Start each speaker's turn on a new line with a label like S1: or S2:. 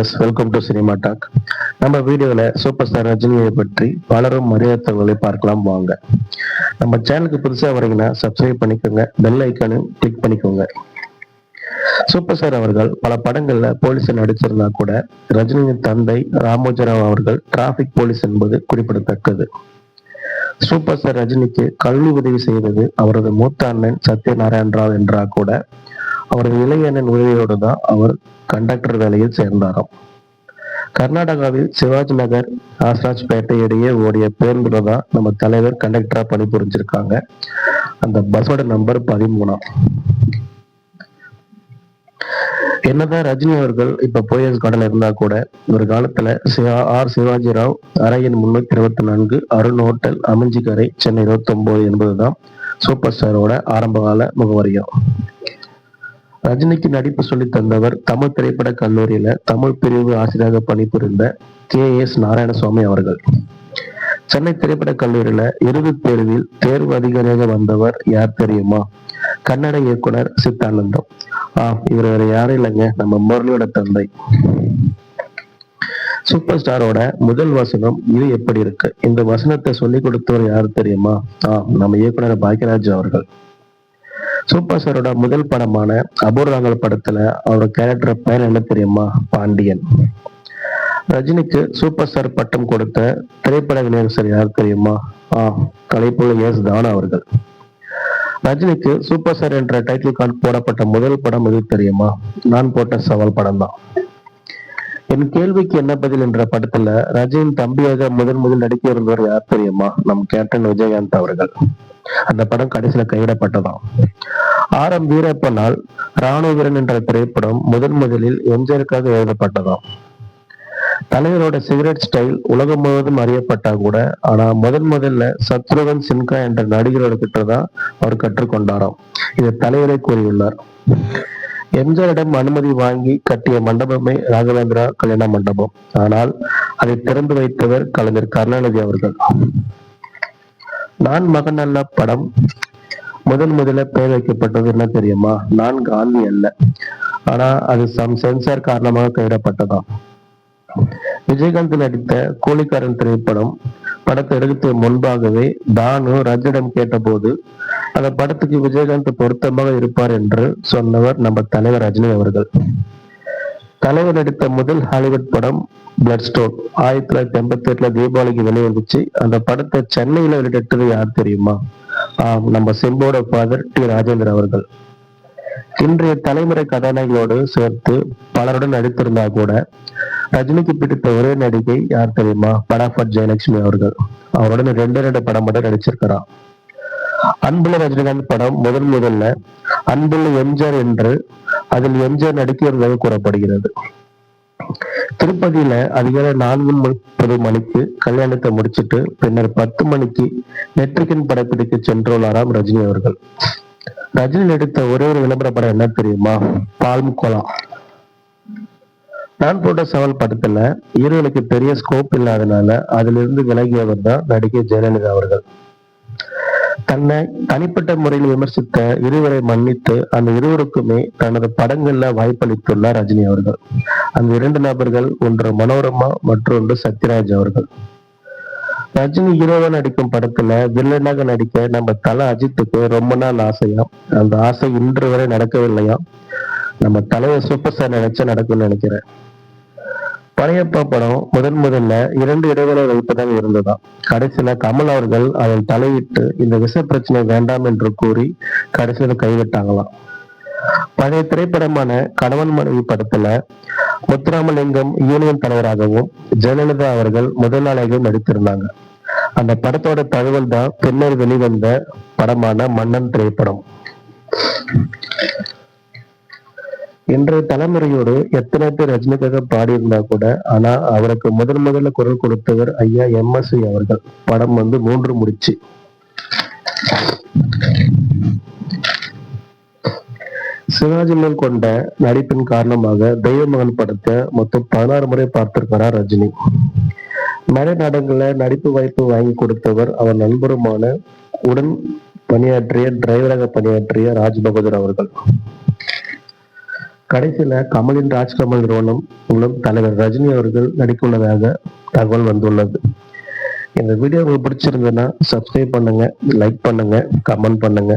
S1: Viewers, welcome to cinema talk. நம்ம வீடியோவில் super star ரஜினியை பற்றி பலரும் அறியாத தகவலை பார்க்கலாம் வாங்க. நம்ம சேனலுக்கு புதுசாக வரீங்கன்னா சப்ஸ்கிரைப் பண்ணிக்கோங்க, பெல் ஐக்கானையும் கிளிக் பண்ணிக்கோங்க. சூப்பர் ஸ்டார் அவர்கள் பல படங்கள்ல போலீஸை நடிச்சிருந்தா கூட ரஜினியின் தந்தை ராமோஜிராவ் அவர்கள் டிராபிக் போலீஸ் என்பது குறிப்பிடத்தக்கது. சூப்பர் ஸ்டார் ரஜினிக்கு கல்வி உதவி செய்தது அவரது மூத்த அண்ணன் சத்யநாராயண ராவ் என்றா கூட அவரது இளைய அண்ணன் உதவியோடு தான் அவர் கண்டக்டர் வேலையில் சேர்ந்தாராம். கர்நாடகாவில் சிவாஜி நகர் ஆஸ்ராஜ் பேட்டை இடையே ஓடிய பேருந்துல தான் நம்ம தலைவர் கண்டக்டரா பணிபுரிஞ்சிருக்காங்க. அந்த பஸ்ஸோட நம்பர் 13. என்னதான் ரஜினி அவர்கள் இப்ப போயஸ் கார்டன் இருந்தா கூட ஒரு காலத்துல சிவாஜி ராவ் அறையின் 324 அருண் ஹோட்டல் அமைஞ்சிக்கரை சென்னை 29 என்பதுதான் சூப்பர் ஸ்டாரோட ஆரம்பகால முகவரியம். ரஜினிக்கு நடிப்பு சொல்லி தந்தவர் தமிழ் திரைப்பட கல்லூரியில தமிழ் பிரிவு ஆசிரியராக பணிபுரிந்த KS நாராயணசுவாமி அவர்கள். சென்னை திரைப்பட கல்லூரியில இறுதித் தேர்வில் தேர்வு அதிகாரியாக வந்தவர் யார் தெரியுமா? கன்னட இயக்குனர் சித்தானந்தம். இவர் வேற யாரும் இல்லைங்க, நம்ம முரளியோட தந்தை. சூப்பர் ஸ்டாரோட முதல் வசனம் இது எப்படி இருக்கு? இந்த வசனத்தை சொல்லி கொடுத்தவர் யாரு தெரியுமா? நம்ம இயக்குனர் பாக்யராஜ் அவர்கள். சூப்பர் ஸ்டாரோட முதல் படமான அபூர்வங்கள் படத்துல அவரோட கேரக்டர் பெயர் என்ன தெரியுமா? பாண்டியன். ரஜினிக்கு சூப்பர் ஸ்டார் பட்டம் கொடுத்த திரைப்பட விநியோகஸ்தர் யார் தெரியுமா? கலைப்புள்ள S. தானா அவர்கள். ரஜினிக்கு சூப்பர் ஸ்டார் என்ற டைட்டில் கார்டு போடப்பட்ட முதல் படம் எது தெரியுமா? நான் போட்ட சவால் படம் தான். என் கேள்விக்கு என்ன பதில் என்ற படத்துல ரஜினியின் தம்பியாக முதல் நடிக்க இருந்தவர் யார் தெரியுமா? நம் கேப்டன் விஜயகாந்த் அவர்கள். அந்த படம் கடைசியில கைவிடப்பட்டதாம். RM வீரப்பனால் ராணுவ வீரன் என்ற திரைப்படம் முதலில் எம்ஜிஆருக்காக எழுதப்பட்டதாம். தலைவரோட சிகரெட் ஸ்டைல் உலகம் முழுவதும் அறியப்பட்டா கூட ஆனா முதல்ல சத்ருகன் சின்ஹா என்ற நடிகரோட கிட்டதான் அவர் கற்றுக்கொண்டாராம். இது தலைவரை கூறியுள்ளார். எம்ஜிஆரிடம் அனுமதி வாங்கி கட்டிய மண்டபமே ராகவேந்திரா கல்யாண மண்டபம். ஆனால் அதை திறந்து வைத்தவர் கலைஞர் கருணாநிதி அவர்கள். நான் மகன் அல்ல படம் முதல்ல பெயர் வைக்கப்பட்டது என்ன தெரியுமா? நான் காந்தி அல்ல, ஆனா அது சென்சார் காரணமாக கைவிடப்பட்டதாம். விஜயகாந்த் நடித்த கூலிக்காரன் திரைப்படம் படத்தை எடுத்து முன்பாகவே தானு ரஜினிடம் கேட்டபோது அந்த படத்துக்கு விஜயகாந்த் பொருத்தமாக இருப்பார் என்று சொன்னவர் நம்ம தலைவர் ரஜினி அவர்கள். தலைவர் நடித்த முதல் ஹாலிவுட் படம் பிளட் ஸ்டோன் 1988 தீபாவளிக்கு வெளிவந்துச்சு. அந்த படத்தை சென்னையில வெளியிட்டது யார் தெரியுமா? நம்ம சிம்போட ஃபாதர் T. ராஜேந்திர அவர்கள். இன்றைய தலைமுறை கதாநாயகிகளோடு சேர்த்து பலருடன் நடித்திருந்தா கூட ரஜினிக்கு பிடித்த ஒரே நடிகை யார் தெரியுமா? படாஃபட் ஜெயலட்சுமி அவர்கள். அவருடன் 2 படம் மட்டும் நடிச்சிருக்கிறார். அன்புள்ள ரஜினிகாந்த் படம் முதல்ல அன்புள்ள எம்ஜிஆர் என்று அதில் எம்ஜிஆர் நடிக்கிறதாக கூறப்படுகிறது. திருப்பதியில அதிகாலை 4:30 மணிக்கு கல்யாணத்தை முடிச்சிட்டு பின்னர் 10 மணிக்கு நெற்றிக்கன் படப்பிடிக்கு சென்றுள்ளாராம் ரஜினி அவர்கள். ரஜினி நடித்த ஒரே ஒரு விளம்பர படம் என்ன தெரியுமா? Palm Cola. நான் போட்ட சவால் படத்துல ஹீரோனுக்கு பெரிய ஸ்கோப் இல்லாதனால அதிலிருந்து விலகியவர் தான் நடிகை ஜெயலலிதா அவர்கள். தன்னை தனிப்பட்ட முறையில் விமர்சித்த இருவரை மன்னித்து அந்த இருவருக்குமே தனது படங்கள்ல வாய்ப்பளித்துள்ளார் ரஜினி அவர்கள். அந்த 2 நபர்கள் ஒன்று மனோரமா, மற்றொன்று சத்யராஜ் அவர்கள். ரஜினி ஹீரோவா நடிக்கும் படத்துல வில்லனாக நடிக்க நம்ம தல அஜித்துக்கு ரொம்ப நாள் ஆசையா. அந்த ஆசை இன்று வரை நடக்கவில்லையா. நம்ம தலைவர் சூப்பர் ஸ்டார் நினைச்சா நடக்கும்னு நினைக்கிறேன். பழையப்பா படம் முதல்ல 2 இடைவேளை வைப்பதாக இருந்ததாம். கடைசியில கமல் அவர்கள் அதில் தலையிட்டு இந்த விஷ பிரச்சனை வேண்டாம் என்று கூறி கடைசியில கைவிட்டாங்களாம். பழைய திரைப்படமான கணவன் மனைவி படத்துல முத்துராமலிங்கம் யூனியன் தலைவராகவும் ஜெயலலிதா அவர்கள் முதல் நாளாகவும் நடித்திருந்தாங்க. அந்த படத்தோட தகவல் தான் பின்னர் வெளிவந்த படமான மன்னன் திரைப்படம். இன்றைய தலைமுறையோடு எத்தனை பேர் ரஜினிக்காக பாடியிருந்தா கூட ஆனா அவருக்கு முதல்ல குரல் கொடுத்தவர் ஐயா MSV அவர்கள். படம் 3 முடிச்சு. சிவாஜி மேல் கொண்ட நடிப்பின் காரணமாக தெய்வமகன் படத்தை மொத்தம் 16 முறை பார்த்திருக்கிறார் ரஜினி. மேடை நாடகங்கள்ல நடிப்பு வாய்ப்பு வாங்கி கொடுத்தவர் அவர் நண்பருமான உடன் டிரைவராக பணியாற்றிய ராஜ் பகதூர் அவர்கள். கடைசியில கமலின் ராஜ்கமல் நிறுவனம் மூலம் தலைவர் ரஜினி அவர்கள் நடிக்க உள்ளதாக தகவல் வந்துள்ளது. இந்த வீடியோ உங்களுக்கு பிடிச்சிருந்ததுன்னா சப்ஸ்கிரைப் பண்ணுங்க, லைக் பண்ணுங்க, கமெண்ட் பண்ணுங்க.